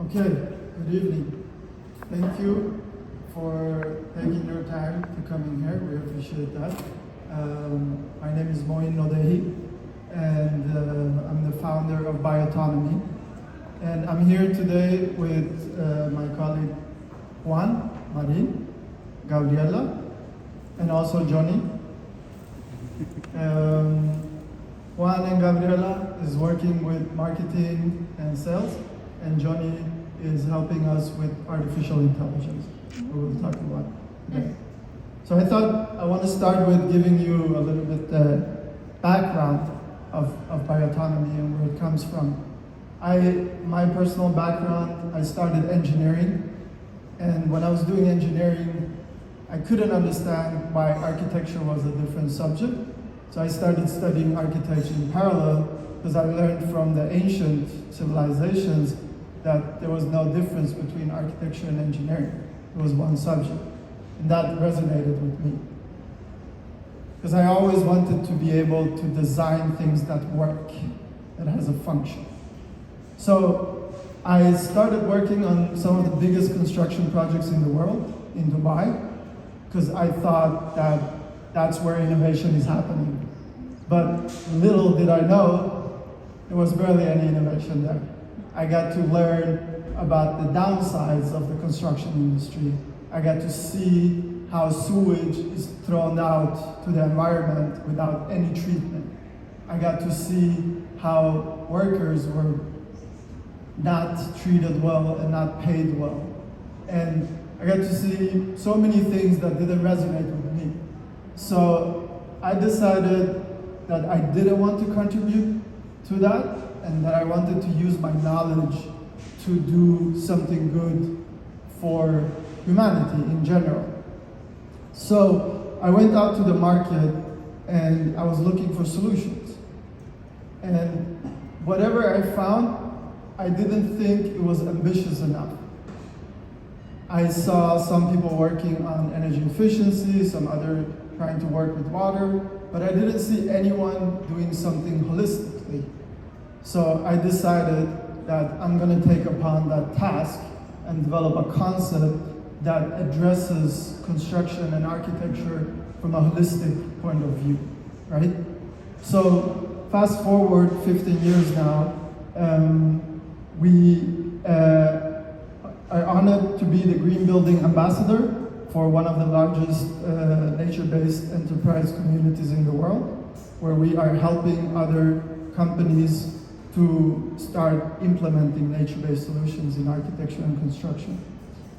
Okay, good evening. Thank you for taking your time to come in here. We appreciate that. My name is Moin Nodehi, and I'm the founder of Biotonomy. And I'm here today with my colleague Juan, Marin, Gabriela, and also Johnny. Juan and Gabriela is working with marketing and sales, and Johnny is helping us with artificial intelligence. We will talk about today. So I thought I want to start with giving you a little bit background of Biotonomy and where it comes from. My personal background, I started engineering, and when I was doing engineering, I couldn't understand why architecture was a different subject. So I started studying architecture in parallel because I learned from the ancient civilizations that there was no difference between architecture and engineering. It was one subject. And that resonated with me. Because I always wanted to be able to design things that work, that has a function. So I started working on some of the biggest construction projects in the world, in Dubai, because I thought that that's where innovation is happening. But little did I know, there was barely any innovation there. I got to learn about the downsides of the construction industry. I got to see how sewage is thrown out to the environment without any treatment. I got to see how workers were not treated well and not paid well. And I got to see so many things that didn't resonate with me. So I decided that I didn't want to contribute to that, and that I wanted to use my knowledge to do something good for humanity in general. So I went out to the market and I was looking for solutions. And whatever I found, I didn't think it was ambitious enough. I saw some people working on energy efficiency, some other trying to work with water, but I didn't see anyone doing something holistically. So I decided that I'm going to take upon that task and develop a concept that addresses construction and architecture from a holistic point of view, right? So fast forward 15 years now, we are honored to be the Green Building Ambassador for one of the largest nature-based enterprise communities in the world, where we are helping other companies to start implementing nature-based solutions in architecture and construction.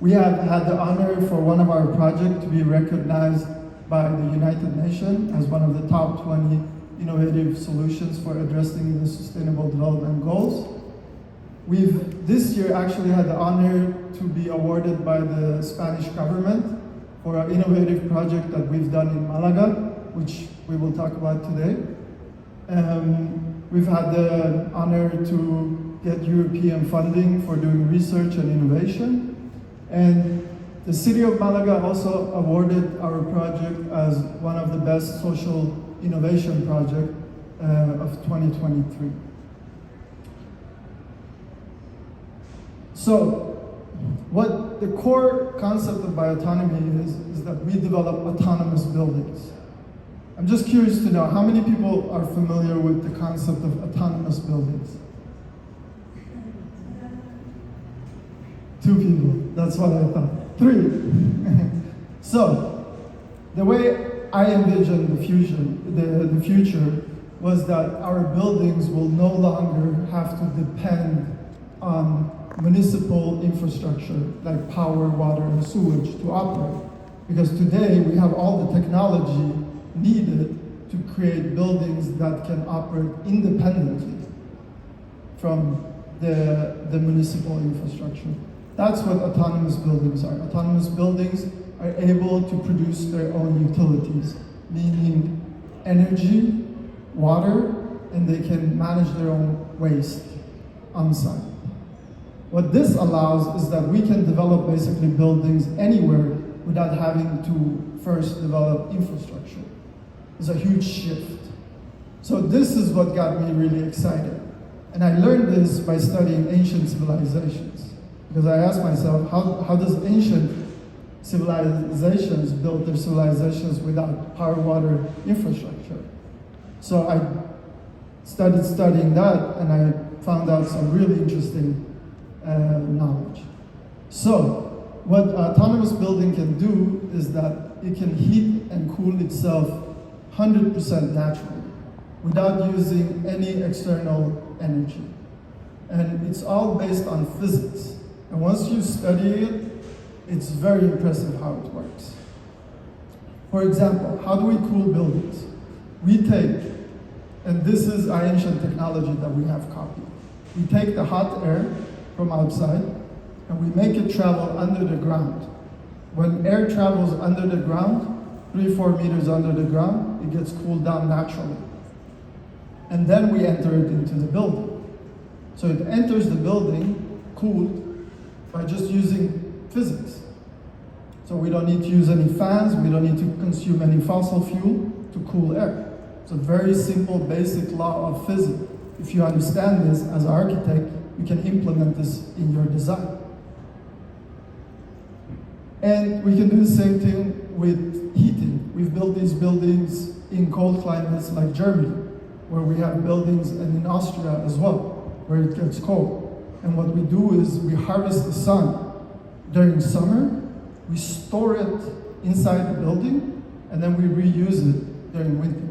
We have had the honor for one of our projects to be recognized by the United Nations as one of the top 20 innovative solutions for addressing the Sustainable Development Goals. We've this year actually had the honor to be awarded by the Spanish government for an innovative project that we've done in Malaga, which we will talk about today. We've had the honor to get European funding for doing research and innovation. And the city of Malaga also awarded our project as one of the best social innovation projects of 2023. So, what the core concept of Biotonomy is that we develop autonomous buildings. I'm just curious to know, how many people are familiar with the concept of autonomous buildings? 2 people, that's what I thought. 3. So, the way I envision the future was that our buildings will no longer have to depend on municipal infrastructure like power, water, and sewage to operate. Because today we have all the technology needed to create buildings that can operate independently from the municipal infrastructure. That's what autonomous buildings are. Autonomous buildings are able to produce their own utilities, meaning energy, water, and they can manage their own waste on site. What this allows is that we can develop basically buildings anywhere without having to first develop infrastructure. It's a huge shift. So this is what got me really excited. And I learned this by studying ancient civilizations. Because I asked myself, how does ancient civilizations build their civilizations without power water infrastructure? So I started studying that, and I found out some really interesting knowledge. So what autonomous building can do is that it can heat and cool itself 100% naturally without using any external energy. And it's all based on physics. And once you study it, it's very impressive how it works. For example, how do we cool buildings? We take, and this is our ancient technology that we have copied. We take the hot air from outside and we make it travel under the ground. When air travels under the ground, 3-4 meters under the ground, it gets cooled down naturally. And then we enter it into the building. So it enters the building cooled by just using physics. So we don't need to use any fans, we don't need to consume any fossil fuel to cool air. It's a very simple, basic law of physics. If you understand this as an architect, you can implement this in your design. And we can do the same thing with heating. We've built these buildings in cold climates like Germany, where we have buildings, and in Austria as well, where it gets cold. And what we do is we harvest the sun during summer, we store it inside the building, and then we reuse it during winter.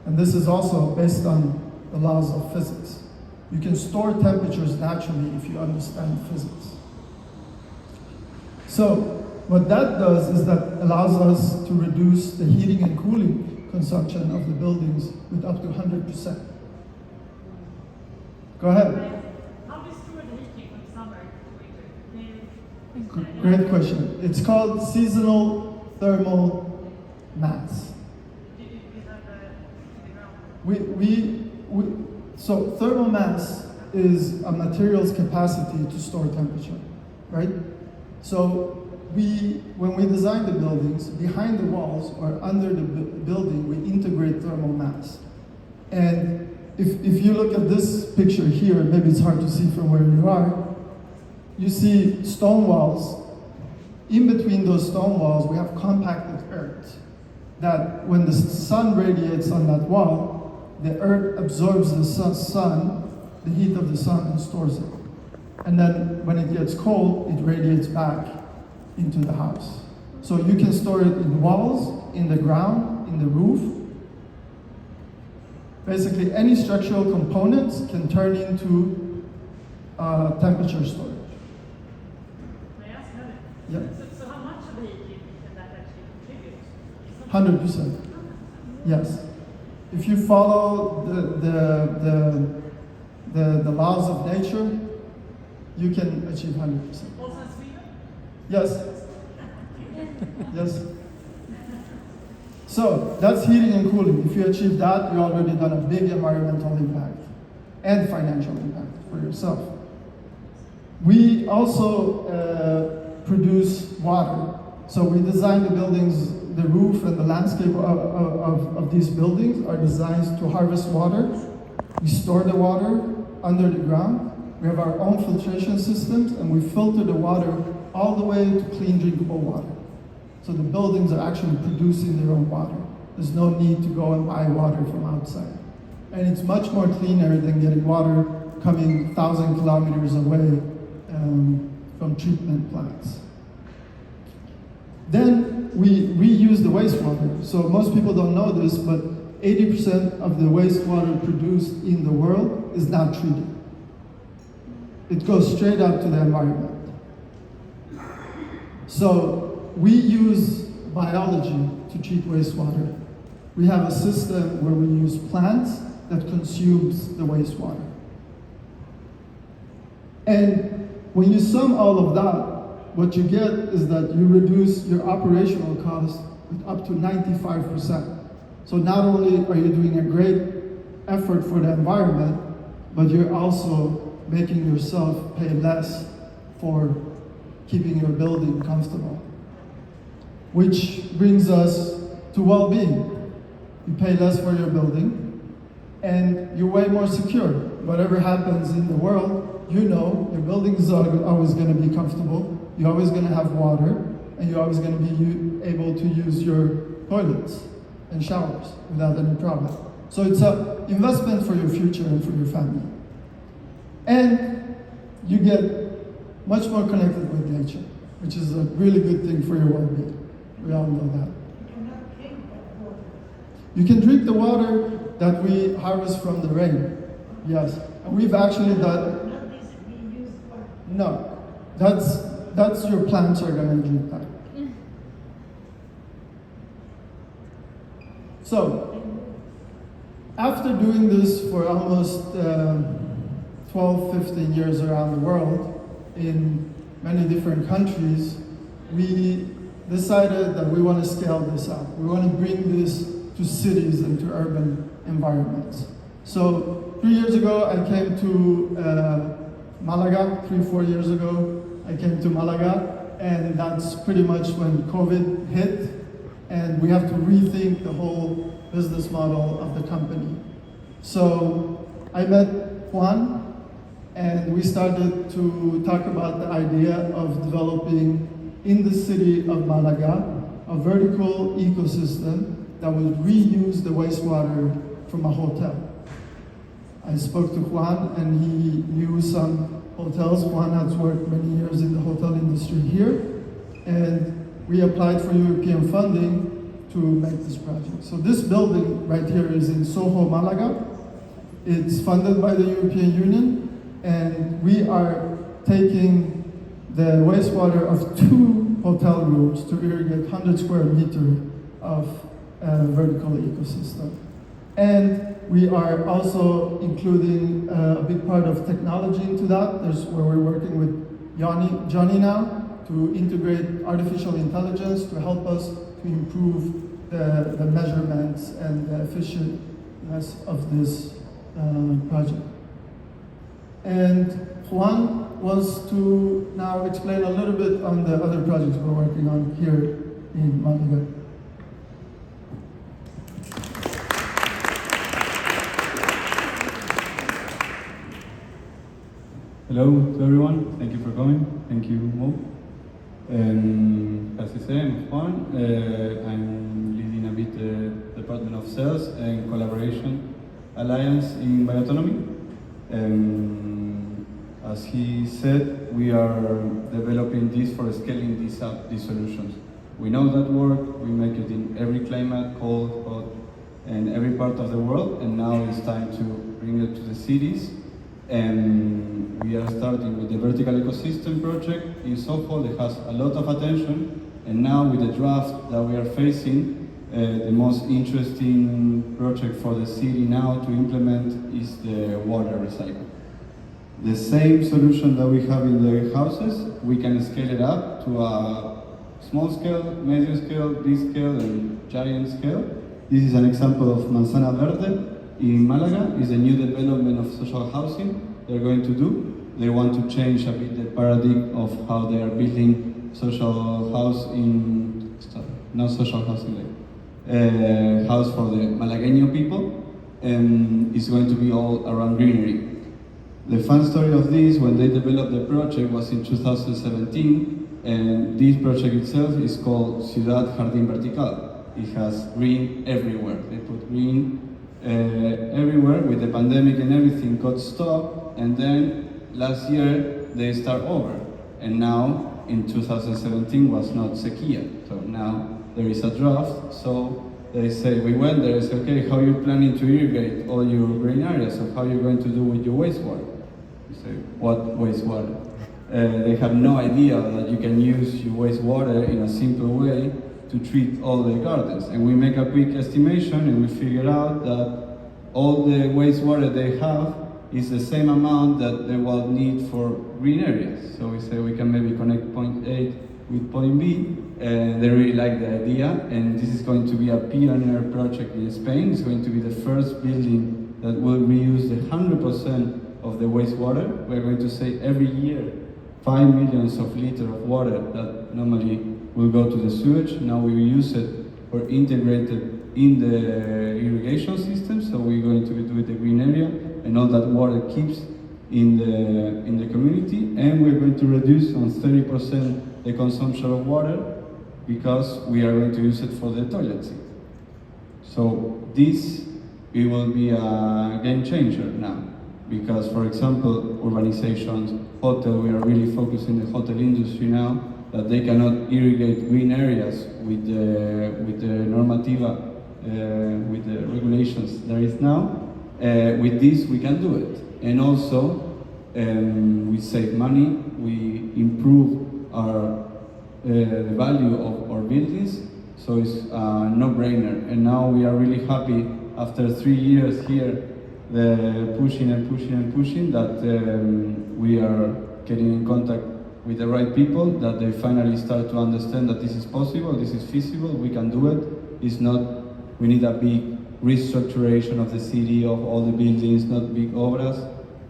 And this is also based on the laws of physics. You can store temperatures naturally if you understand physics. So what that does is that allows us to reduce the heating and cooling consumption of the buildings with up to 100%. Go ahead. How do you store the heating from summer to winter? Great question. It's called seasonal thermal mass. Do you have the ground? So thermal mass is a material's capacity to store temperature, right? So when we design the buildings, behind the walls or under the building, we integrate thermal mass. And if you look at this picture here, maybe it's hard to see from where you are, you see stone walls. In between those stone walls, we have compacted earth that when the sun radiates on that wall, the earth absorbs the sun, the heat of the sun, and stores it. And then when it gets cold, it radiates back into the house. So you can store it in walls, in the ground, in the roof. Basically, any structural components can turn into temperature storage. May I ask another? Yeah. So how much of the heating can that actually contribute? 100%. Yes. If you follow the laws of nature, you can achieve 100%. Also in Sweden? Yes. Yes. So that's heating and cooling. If you achieve that, you've already done a big environmental impact and financial impact for yourself. We also produce water. So we design the buildings, the roof and the landscape of these buildings are designed to harvest water. We store the water under the ground. We have our own filtration systems, and we filter the water all the way to clean drinkable water. So the buildings are actually producing their own water. There's no need to go and buy water from outside. And it's much more cleaner than getting water coming 1,000 kilometers away from treatment plants. Then we reuse the wastewater. So most people don't know this, but 80% of the wastewater produced in the world is not treated. It goes straight out to the environment. So we use biology to treat wastewater. We have a system where we use plants that consumes the wastewater. And when you sum all of that, what you get is that you reduce your operational costs with up to 95%. So not only are you doing a great effort for the environment, but you're also making yourself pay less for keeping your building comfortable. Which brings us to well-being. You pay less for your building, and you're way more secure. whatever happens in the world, you know your building is always going to be comfortable, you're always going to have water, and you're always going to be able to use your toilets and showers without any problem. So it's an investment for your future and for your family. And you get much more connected with nature, which is a really good thing for your well-being. We all know that. You can drink the water that we harvest from the rain. Yes, and we've actually done. No, that's your plants are gonna drink that. So, after doing this for almost 12, 15 years around the world in many different countries, we decided that we want to scale this up. We want to bring this to cities and to urban environments. So 3 years ago, I came to Malaga. 3-4 years ago, I came to Malaga, and that's pretty much when COVID hit, and we have to rethink the whole business model of the company. So I met Juan, and we started to talk about the idea of developing in the city of Malaga a vertical ecosystem that would reuse the wastewater from a hotel. I spoke to Juan, and he knew some hotels. Juan has worked many years in the hotel industry here, and we applied for European funding to make this project. So this building right here is in Soho, Malaga. It's funded by the European Union, and we are taking the wastewater of 2 hotel rooms to irrigate 100 square meters of vertical ecosystem. And we are also including a big part of technology into that. There's where we're working with Johnny now to integrate artificial intelligence to help us to improve the measurements and the efficientness of this project. And Juan wants to now explain a little bit on the other projects we're working on here in Malaga. Hello to everyone, thank you for coming, thank you Mo. As I say, I'm Juan, I'm leading a bit the Department of Sales and Collaboration Alliance in Biotonomy. As he said, we are developing this for scaling these solutions. We know that work, we make it in every climate, cold, hot, and every part of the world, and now it's time to bring it to the cities. And we are starting with the vertical ecosystem project in Soho that has a lot of attention, and now with the draft that we are facing, the most interesting project for the city now to implement is the water recycle. The same solution that we have in the houses, we can scale it up to a small scale, medium scale, big scale, and giant scale. This is an example of Manzana Verde in Malaga. It's a new development of social housing they're going to do. They want to change a bit the paradigm of how they are building social house in, not social housing, like house for the Malagueño people, and it's going to be all around greenery. The fun story of this, when they developed the project, was in 2017, and this project itself is called Ciudad Jardín Vertical. It has green everywhere. They put green everywhere. With the pandemic and everything got stopped, and then last year they start over, and now in 2017 was not sequía, so now there is a draft. So they say, we went there and say, okay, how are you planning to irrigate all your green areas? So how are you going to do with your wastewater? You say, what wastewater? They have no idea that you can use your wastewater in a simple way to treat all the gardens. And we make a quick estimation, and we figure out that all the wastewater they have is the same amount that they will need for green areas. So we say we can maybe connect point A with point B, and they really like the idea. And this is going to be a pioneer project in Spain. It's going to be the first building that will reuse the 100% of the wastewater. We're going to save every year 5 million liters of water that normally will go to the sewage. Now we use it for integrated in the irrigation system, so we're going to do it the green area. and all that water keeps in the community, and we're going to reduce on 30% the consumption of water because we are going to use it for the toilet seat. So this, it will be a game changer now, because for example, urbanizations, hotel, we are really focusing the hotel industry now, that they cannot irrigate green areas with the normativa, with the regulations there is now. With this, we can do it. And also, we save money, we improve the value of our buildings, so it's a no-brainer. And now we are really happy, after 3 years here, pushing and pushing and pushing, that we are getting in contact with the right people, that they finally start to understand that this is possible, this is feasible, we can do it. It's not, we need a big restructuration of the city, of all the buildings, not big obras.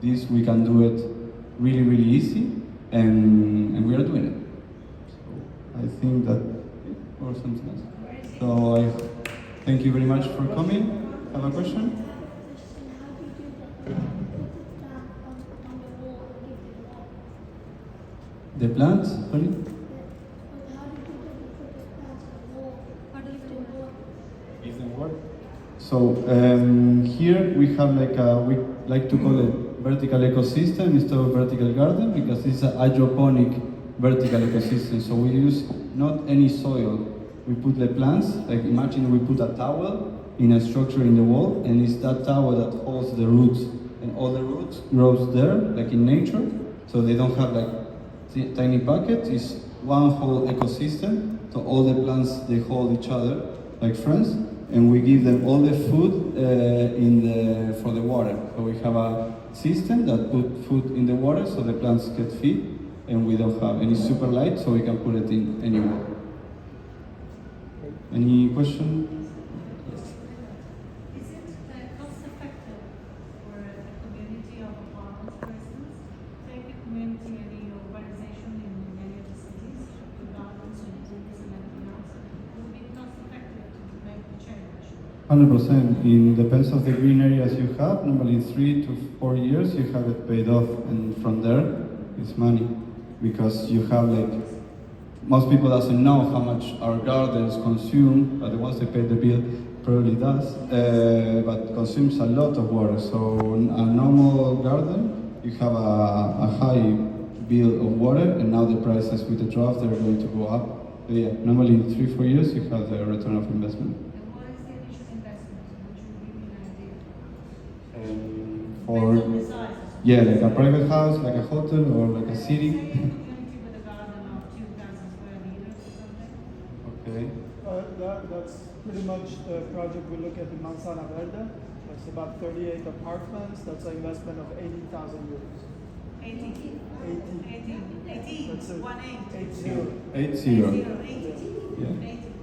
This, we can do it really, really easy, and we are doing it. So I think that, or something else. So I thank you very much for coming. Have a question? The plants, sorry? If they work. So here we have we like to call it vertical ecosystem instead of vertical garden, because it's a hydroponic vertical ecosystem. So we use not any soil. We put the plants, like imagine we put a towel in a structure in the wall, and it's that towel that holds the roots, and all the roots grows there, like in nature. So they don't have tiny pockets. It's one whole ecosystem. So all the plants, they hold each other like friends, and we give them all the food for the water. So we have a system that put food in the water, so the plants get feed, and we don't have any super light, so we can put it in anywhere. Any question? Yes. Is it cost effective for a community of apartments, for instance? Take a community, any urbanization in many of the cities, with gardens and trees and everything else. It would be cost effective to make the change. 100%. It depends on the green areas you have. Normally 3 to 4 years you have it paid off, and from there it's money, because you have most people doesn't know how much our gardens consume, but the ones that pay the bill probably does, but consumes a lot of water. So a normal garden, you have a high bill of water, and now the prices with the drought, they're going to go up. But yeah, normally in 3-4 years you have the return of investment. And what is the initial investment? Would you give me an idea? Depends For on the size. yeah, like a private house, like a hotel, or like a city. Say a community with a garden of 2,000 square meters or something. Okay. That's pretty much the project we look at in Manzana Verde. That's about 38 apartments. That's an investment of 80,000 euros. 80. 80. That's it. 80. 80. 80. Yeah. 80.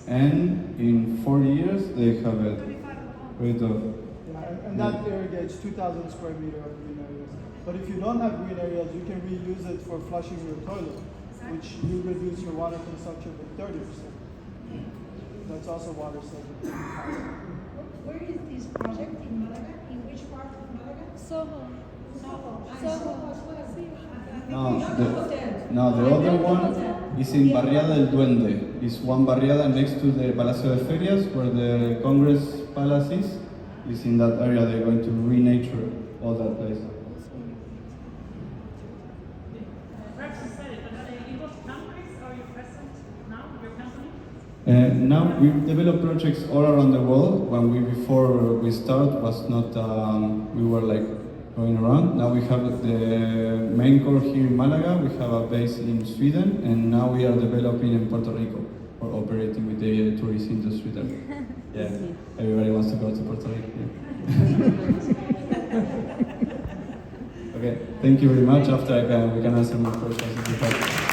And in 4 years they have it 35 apartments. rid of. Yeah, and that irrigates 2,000 square meter of green areas. But if you don't have green areas, you can reuse it for flushing your toilet, which you reduce your water consumption by 30%. That's also water saving. Where is this project in Malaga? In which part of Malaga? Soho. No, the other one is in Barriada del Duende. It's one barriada next to the Palacio de Ferias, where the Congress Palace is. It's in that area. They're going to renature all that place. Perhaps you said it, but in what countries are you present now, your company? Now we develop projects all around the world. When before we start was not, we were going around. Now we have the main core here in Malaga. We have a base in Sweden, and now we are developing in Puerto Rico, or operating with the tourist industry there. Yeah, everybody wants to go to Puerto Rico. Yeah. Okay, thank you very much. After we can answer more questions if you have.